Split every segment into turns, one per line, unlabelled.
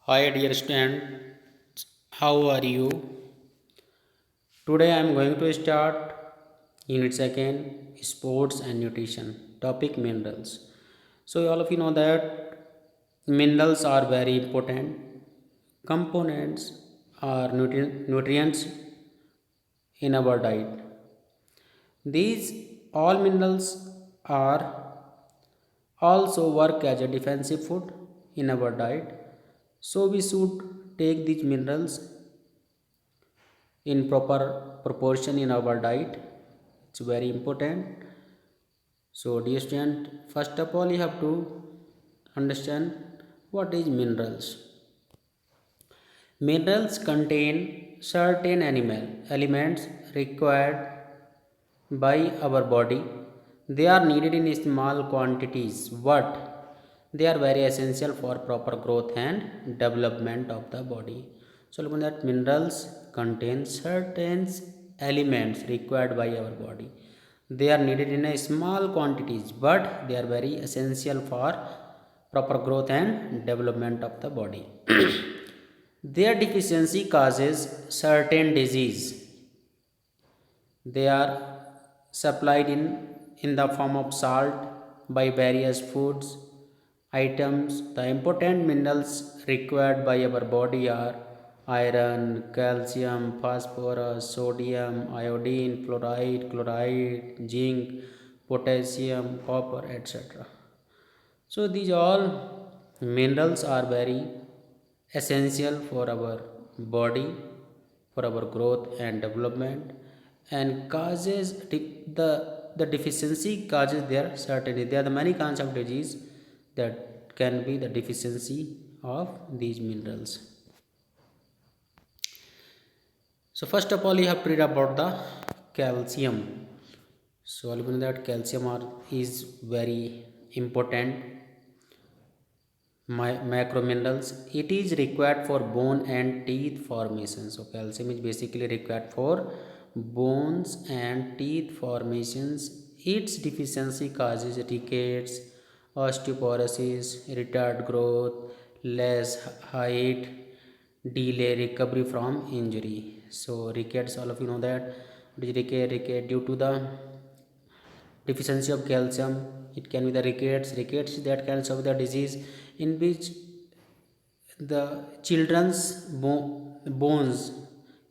Hi dear student, how are you? Today I am going to start unit second sports and nutrition topic minerals. So all of you know that minerals are very important components or nutrients in our diet. These all minerals are also work as a defensive food in our diet. So we should take these minerals in proper proportion in our diet. It's very important. So dear student, first of all you have to understand what is minerals. Minerals contain certain animal elements required by our body. They are needed in small quantities, but they are very essential for proper growth and development of the body. So look at that minerals contain certain elements required by our body. They are needed in a small quantities, but they are very essential for proper growth and development of the body. Their deficiency causes certain disease. They are supplied in the form of salt by various foods items. The important minerals required by our body are iron, calcium, phosphorus, sodium, iodine, fluoride, chloride, zinc, potassium, copper, etc. So these all minerals are very essential for our body, for our growth and development, and causes the deficiency causes their certainty. There are the many kinds of disease that can be the deficiency of these minerals. So first of all, you have to read about the calcium. So I'll that calcium is very important macro minerals. It is required for bone and teeth formation. So calcium is basically required for bones and teeth formations. Its deficiency causes rickets, osteoporosis, retarded growth, less height, delay recovery from injury. So rickets, all of you know that what is ricket due to the deficiency of calcium. It can be the rickets that can of the disease in which the children's bones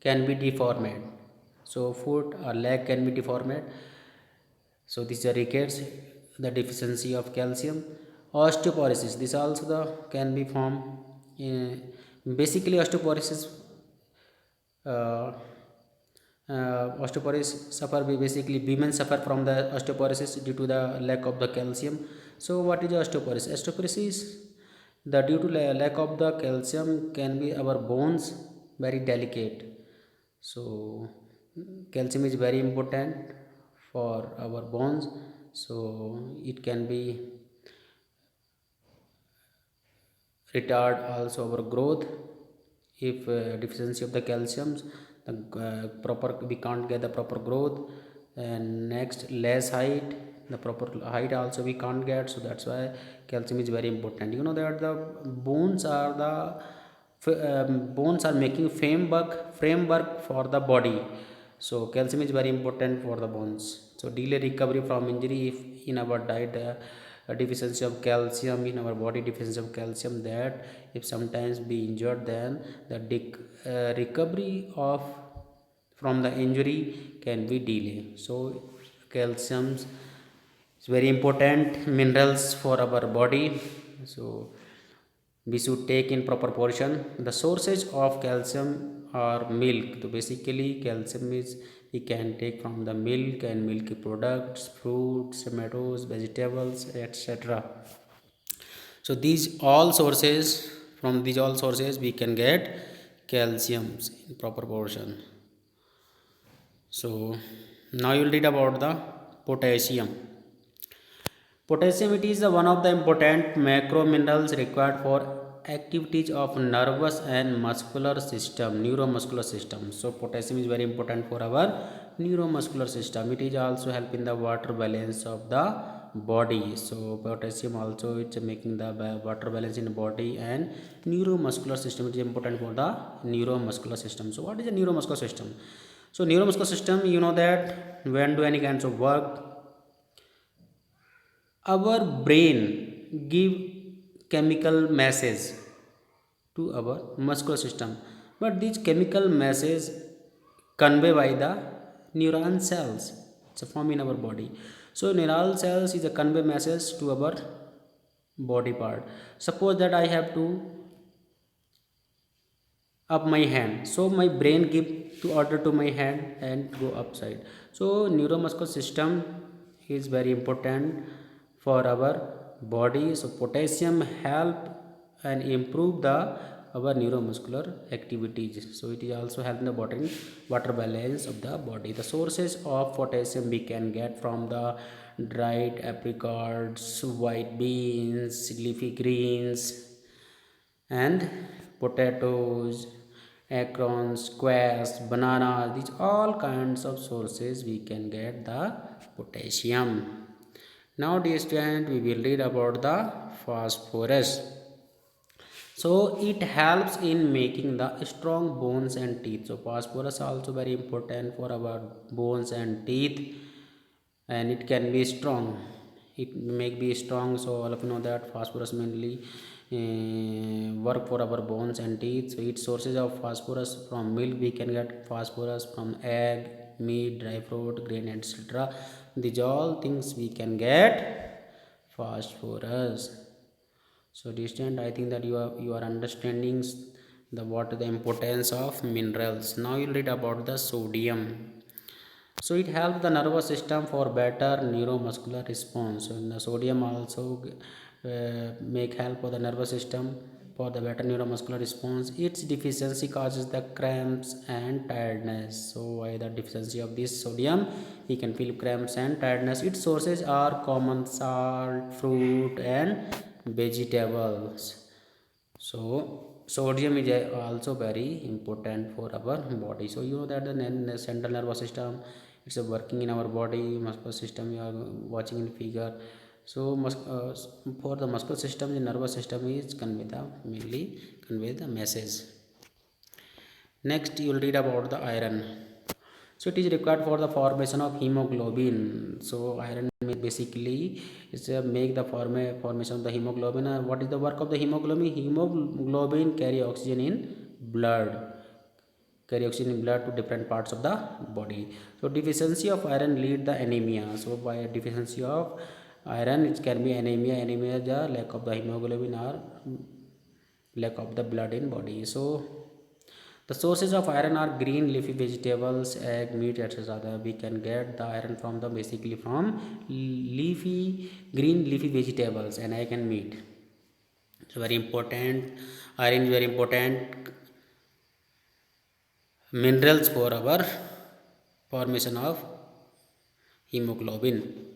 can be deformed, so foot or leg can be deformed. So these are rickets, the deficiency of calcium. Osteoporosis, this also the can be formed basically osteoporosis. uh, Osteoporosis suffer basically women suffer from the osteoporosis due to the lack of the calcium. So what is osteoporosis? Osteoporosis, the due to lack of the calcium can be our bones very delicate. So calcium is very important for our bones. So it can be retard also our growth if deficiency of the calcium. The proper we can't get the proper growth. And next, less height, the proper height also we can't get. So that's why calcium is very important. You know that the bones are the bones are making framework for the body. So calcium is very important for the bones. So delay recovery from injury. If in our diet a deficiency of calcium in our body, deficiency of calcium, that if sometimes be injured, then the recovery of from the injury can be delayed. So calcium is very important minerals for our body. So we should take in proper portion. The sources of calcium are milk. So basically calcium is we can take from the milk and milky products, fruits, tomatoes, vegetables, etc. So these all sources, from these all sources we can get calcium in proper portion. So now you will read about the potassium. Potassium, it is one of the important macro minerals required for activities of nervous and muscular system, neuromuscular system. So potassium is very important for our neuromuscular system. It is also help in the water balance of the body. So potassium also it's making the water balance in the body, and neuromuscular system, it is important for the neuromuscular system. So what is the neuromuscular system? So neuromuscular system, you know that when do any kinds of work, our brain give chemical message to our muscular system, but these chemical message convey by the neuron cells. It's a form in our body. So neural cells is a convey message to our body part. Suppose that I have to up my hand, so my brain give to order to my hand and go upside. So neuromuscular system is very important for our body. So potassium help and improve the our neuromuscular activities. So it is also helping the water balance of the body. The sources of potassium we can get from the dried apricots, white beans, leafy greens, and potatoes, acorns, squash, bananas. These all kinds of sources we can get the potassium. Now dear student, we will read about the phosphorus. So it helps in making the strong bones and teeth. So phosphorus also very important for our bones and teeth, and it can be strong, it may be strong. So all of you know that phosphorus mainly work for our bones and teeth. So its sources of phosphorus: from milk we can get phosphorus, from egg, meat, dry fruit, grain, etc. These all things we can get phosphorus. So distant, I think that you are understanding the what the importance of minerals. Now you'll read about the sodium. So it helps the nervous system for better neuromuscular response. So the sodium also make help for the nervous system for the better neuromuscular response. Its deficiency causes the cramps and tiredness. So why the deficiency of this sodium, we can feel cramps and tiredness. Its sources are common salt, fruit, and vegetables. So sodium is also very important for our body. So you know that the central nervous system, it's a working in our body. Muscular system you are watching in figure. So for the muscular system, the nervous system is mainly convey the message. Next you will read about the iron. So it is required for the formation of hemoglobin. So iron basically is make the formation of the hemoglobin. What is the work of the hemoglobin? Hemoglobin carry oxygen in blood, to different parts of the body. So deficiency of iron lead the anemia. So by deficiency of iron, it can be anemia. Anemia is the lack of the hemoglobin or lack of the blood in body. So the sources of iron are green leafy vegetables, egg, meat, etc. We can get the iron from the basically from green leafy vegetables and egg and meat. So very important. Iron is very important minerals for our formation of hemoglobin.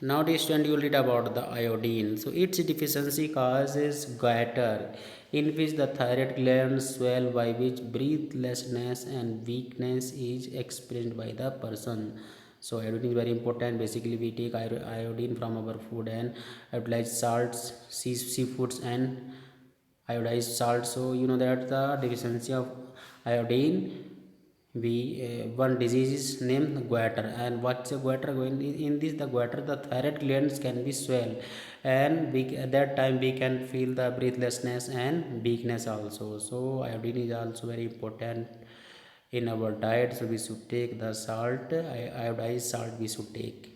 Now the student, you will read about the iodine. So its deficiency causes goiter, in which the thyroid glands swell, by which breathlessness and weakness is experienced by the person. So iodine is very important. Basically we take iodine from our food and iodized salts, seafoods and iodized salt. So you know that the deficiency of iodine, we one disease is named goiter. And what's a goiter? Going in this, the goiter, the thyroid glands can be swell, and at that time we can feel the breathlessness and weakness also. So iodine is also very important in our diet. So we should take the salt, iodized salt we should take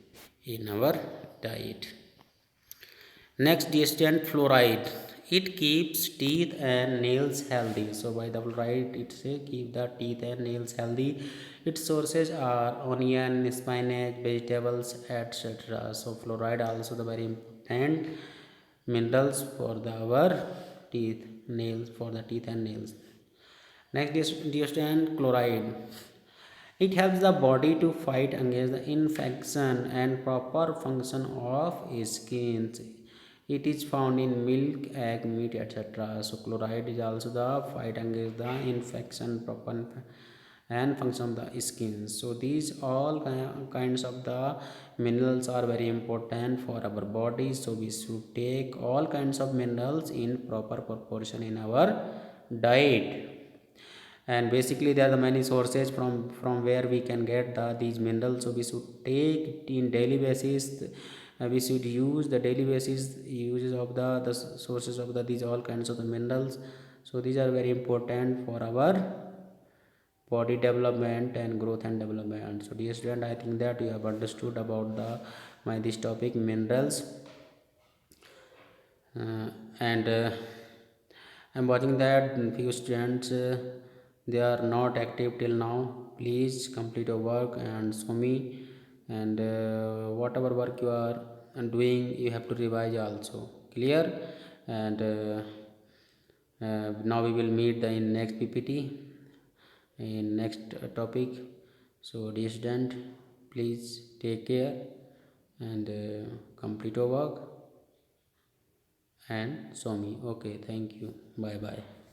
in our diet. Next, distant fluoride. It keeps teeth and nails healthy. So by the fluoride, it say keep the teeth and nails healthy. Its sources are onion, spinach, vegetables, etc. So fluoride also the very important minerals for our teeth, nails, for the teeth and nails. Next is distant chloride. It helps the body to fight against the infection and proper function of skin. It is found in milk, egg, meat, etc. So chloride is also the fight against the infection, proper and function of the skin. So these all kinds of the minerals are very important for our body, so we should take all kinds of minerals in proper proportion in our diet. And basically there are the many sources from where we can get these minerals, so we should take it in daily basis. We should use the daily basis uses of the sources of these all kinds of the minerals. So these are very important for our body development and growth and development. So dear student, I think that you have understood about this topic minerals. And I'm watching that few students they are not active till now. Please complete your work and show me, and whatever work you are doing you have to revise also. Clear? And now we will meet in next PPT in next topic. So dear student, please take care and complete your work and show me. Okay, thank you. Bye bye.